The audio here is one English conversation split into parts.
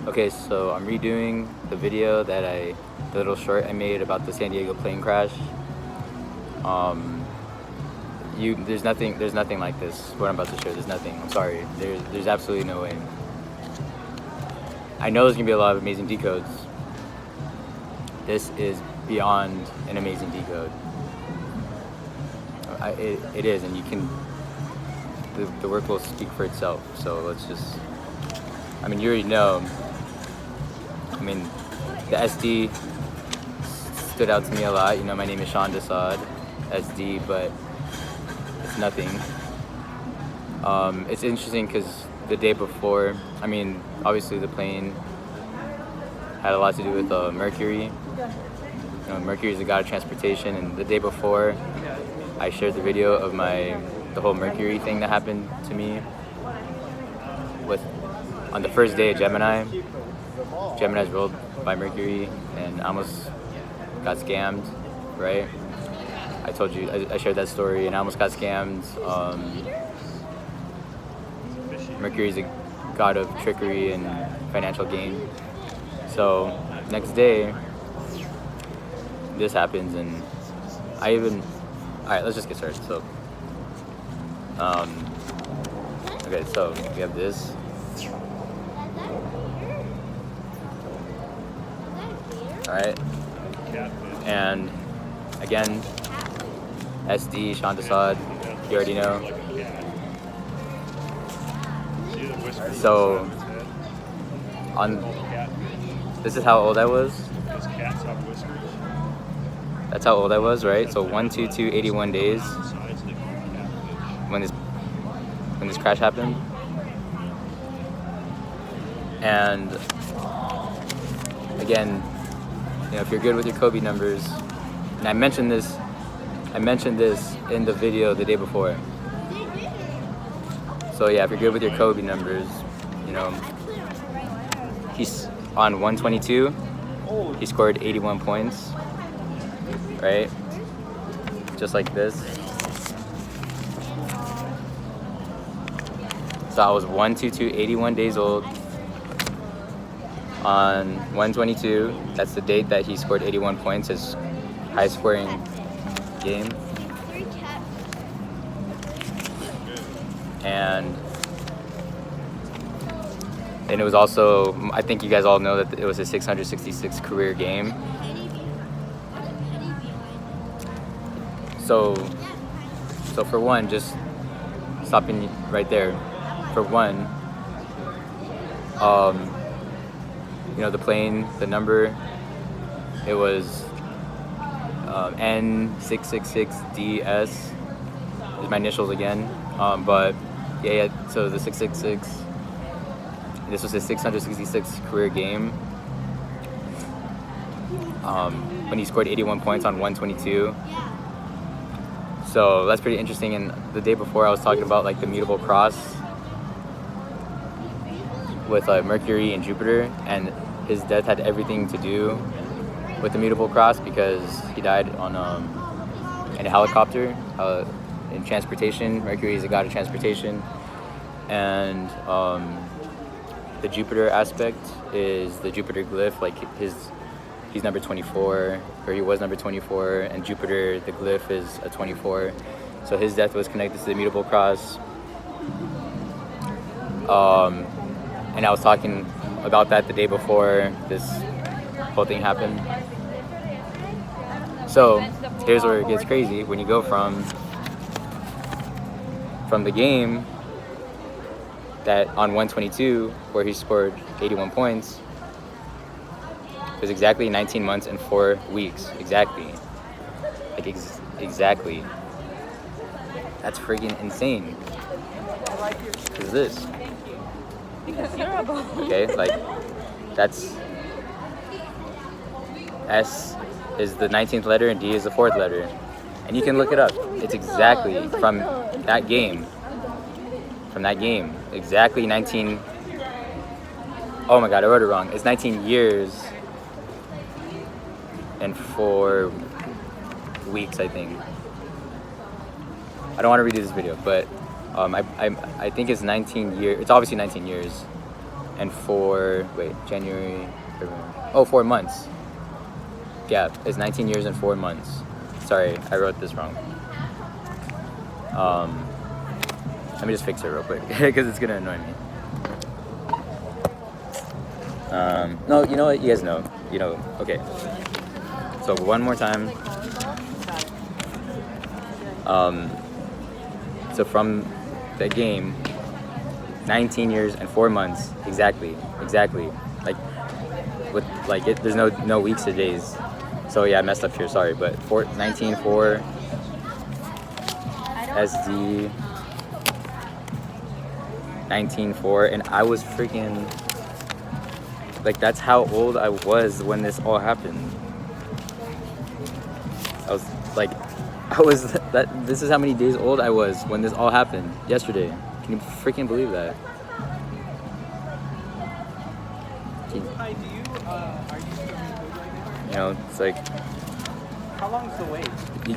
Okay, so I'm redoing the video the little short I made about the San Diego plane crash. There's nothing like this. What I'm about to show, there's nothing. I'm sorry. There's absolutely no way. I know there's gonna be a lot of amazing decodes. This is beyond an amazing decode. It is, and you can. The work will speak for itself. So let's just. I mean, you already know. I mean, the SD stood out to me a lot. You know, my name is Sean Desad, SD, but it's nothing. It's interesting because the day before, I mean, obviously the plane had a lot to do with Mercury. You know, Mercury is the god of transportation, and the day before, I shared the video of the whole Mercury thing that happened to me on the first day of Gemini. Gemini's ruled by Mercury, and I almost got scammed, right? I told you, I shared that story, and I almost got scammed. Mercury's a god of trickery and financial gain. So next day, this happens, and all right, let's just get started. So, okay, so we have this. All right, and again, SD, Sean Desad, you already know. So, this is how old I was. That's how old I was, right? So 81 days when this crash happened. And again, you know, if you're good with your Kobe numbers, and I mentioned this in the video the day before. So yeah, if you're good with your Kobe numbers, you know, he's on 122, he scored 81 points, right? Just like this. So I was 81 days old on 122. That's the date that he scored 81 points, his high scoring game. And it was also, I think you guys all know that it was a 666 career game. So for one, just stopping right there. For one, you know, the plane, the number, it was N666DS. Is my initials again, but yeah. So the 666. This was his 666 career game. When he scored 81 points on 122. So that's pretty interesting. And the day before, I was talking about like the mutable cross with Mercury and Jupiter, and his death had everything to do with the mutable cross because he died on in a helicopter in transportation. Mercury is a god of transportation, and the Jupiter aspect is the Jupiter glyph, like he's number 24, or he was number 24, and Jupiter, the glyph, is a 24. So his death was connected to the mutable cross. And I was talking about that the day before this whole thing happened. So here's where it gets crazy. When you go from the game that on 122, where he scored 81 points, it was exactly 19 months and 4 weeks. Exactly. Like, exactly. That's friggin' insane. What is this? Okay, like, that's... S is the 19th letter and D is the 4th letter. And you can look it up. It's exactly from that game. From that game. Exactly 19... Oh my god, I wrote it wrong. It's 19 years and 4 weeks, I think. I don't want to redo this video, but I think it's 19 years. It's obviously 19 years. and 4 months. Yeah, it's 19 years and 4 months. Sorry, I wrote this wrong. Let me just fix it real quick because it's gonna annoy me. No, you know what? You guys know. You know. Okay. So one more time. So from the game, 19 years and 4 months, exactly. Like there's no weeks or days. So yeah, I messed up here. Sorry, but 19-4 SD 19-4, and I was freaking like, that's how old I was when this all happened. This is how many days old I was when this all happened yesterday. Can you freaking believe that? Hi, are you swimming right now? You know, it's like, How long is the wait?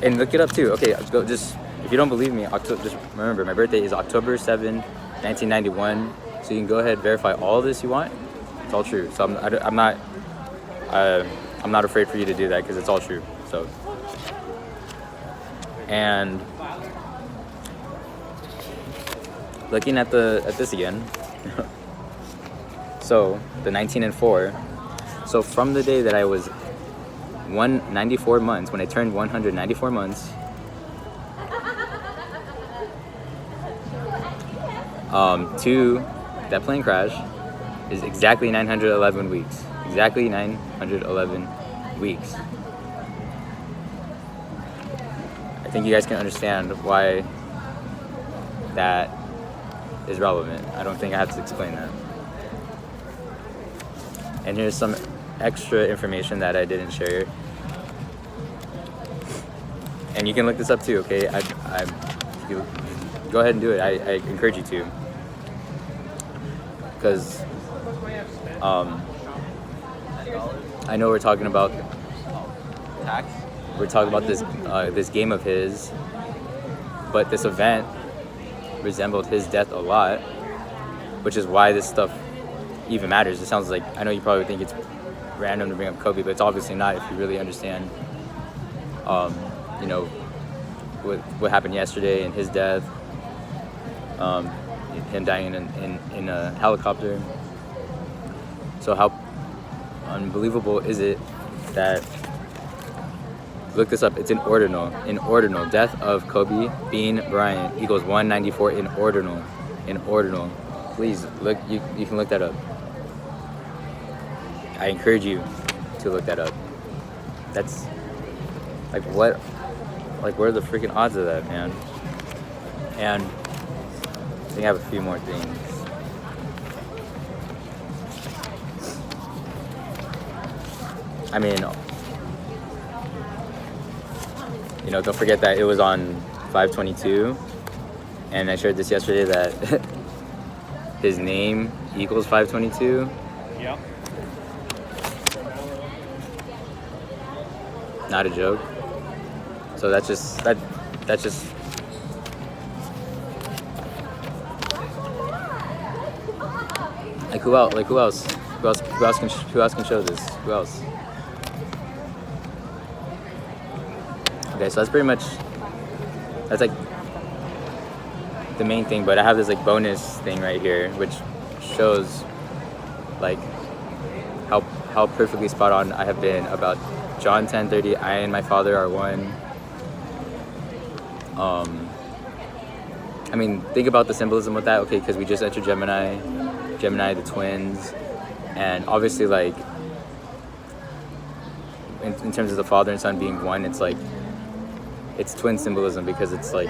and look it up too. Okay, go, just, if you don't believe me, just remember, my birthday is October 7, 1991. So you can go ahead and verify all this you want. It's all true. So I'm not afraid for you to do that because it's all true. So, and looking at this again. So the 19-4. So from the day that I was 194 months, when I turned 194 months, to that plane crash is exactly 911 weeks. Exactly 911 weeks. I think you guys can understand why that is relevant. I don't think I have to explain that. And here's some extra information that I didn't share. And you can look this up too, okay? You go ahead and do it. I encourage you to. Because I know we're talking about Tax? we're talking about this game of his, but this event resembled his death a lot, which is why this stuff even matters. It sounds like, I know you probably think it's random to bring up Kobe, but it's obviously not if you really understand you know, what happened yesterday and his death, him dying in a helicopter. So how unbelievable is it that, look this up, it's in ordinal. Death of Kobe Bean Bryant equals 194 in ordinal. Please look, you can look that up. I encourage you to look that up. That's like, what are the freaking odds of that, man? And I think I have a few more things. I mean, you know, don't forget that it was on 5/22, and I shared this yesterday that his name equals 5/22. Yep. Not a joke. So that's just like, who else? Who else can show this? Who else? Okay, so that's like the main thing, but I have this like bonus thing right here, which shows like how perfectly spot on I have been about John 10:30. I and my Father are one. I mean, think about the symbolism with that, okay? Because we just entered Gemini, the twins, and obviously, like, in terms of the Father and Son being one, it's like, it's twin symbolism because it's like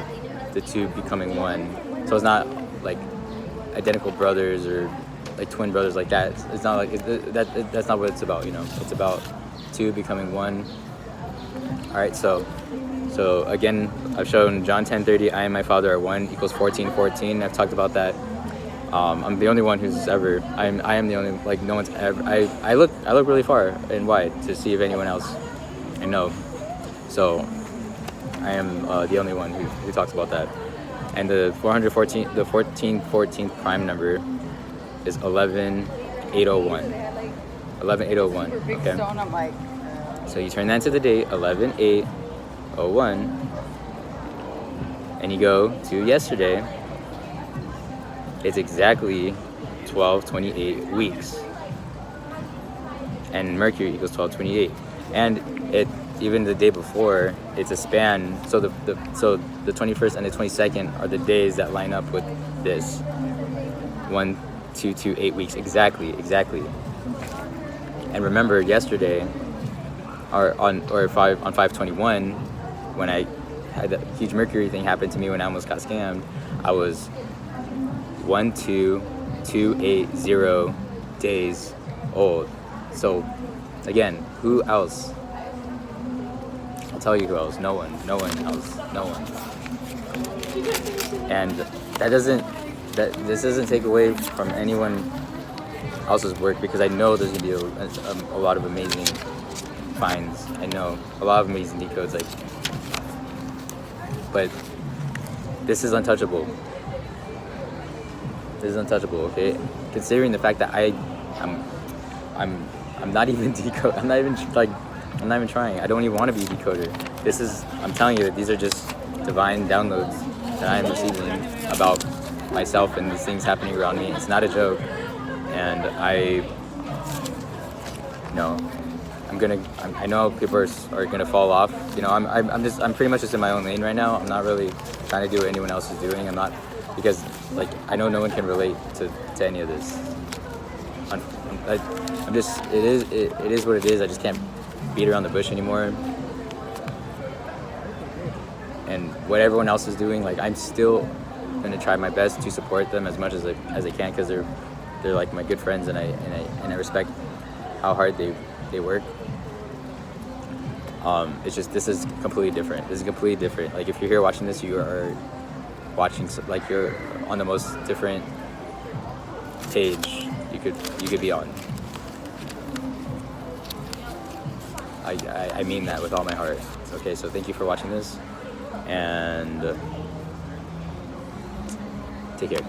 the two becoming one. So it's not like identical brothers or like twin brothers like that. It's not like that's not what it's about, you know. It's about two becoming one. All right, so again, I've shown John 10:30. I and my Father are one equals 14:14. I've talked about that. I'm the only one who's ever. I am the only, like, no one's ever. I look really far and wide to see if anyone else I know. So I am the only one who talks about that. And the 1414th prime number is 11/8/01. 11/8/01. Okay. I'm like, So you turn that into the date 11/8/01, and you go to yesterday. It's exactly 12/28 weeks, and Mercury equals 12/28, and it even the day before it's a span. So the 21st and the 22nd are the days that line up with this 1, 2, 2, 8 weeks exactly. And remember yesterday, on 5/21, when I had that huge Mercury thing happen to me when I almost got scammed, I was 12280 days old. So again, who else? I'll tell you who else. No one else. No one. And this doesn't take away from anyone else's work, because I know there's gonna be a lot of amazing finds. I know a lot of amazing decodes, but this is untouchable. Okay, considering the fact that I'm not even decode. I'm not even trying. I don't even want to be a decoder. I'm telling you that these are just divine downloads that I'm receiving about myself and these things happening around me. It's not a joke, and I know people are gonna fall off. I'm pretty much just in my own lane right now. I'm not really trying to do what anyone else is doing. I'm not, because I know no one can relate to any of this. It is what it is. I just can't beat around the bush anymore. And what everyone else is doing, I'm still gonna try my best to support them as much as I can, because they're like my good friends, and I respect how hard they work. It's just, this is completely different. If you're here watching this, you are watching, you're on the most different page you could be on. I mean that with all my heart. Okay, so thank you for watching this, and take care.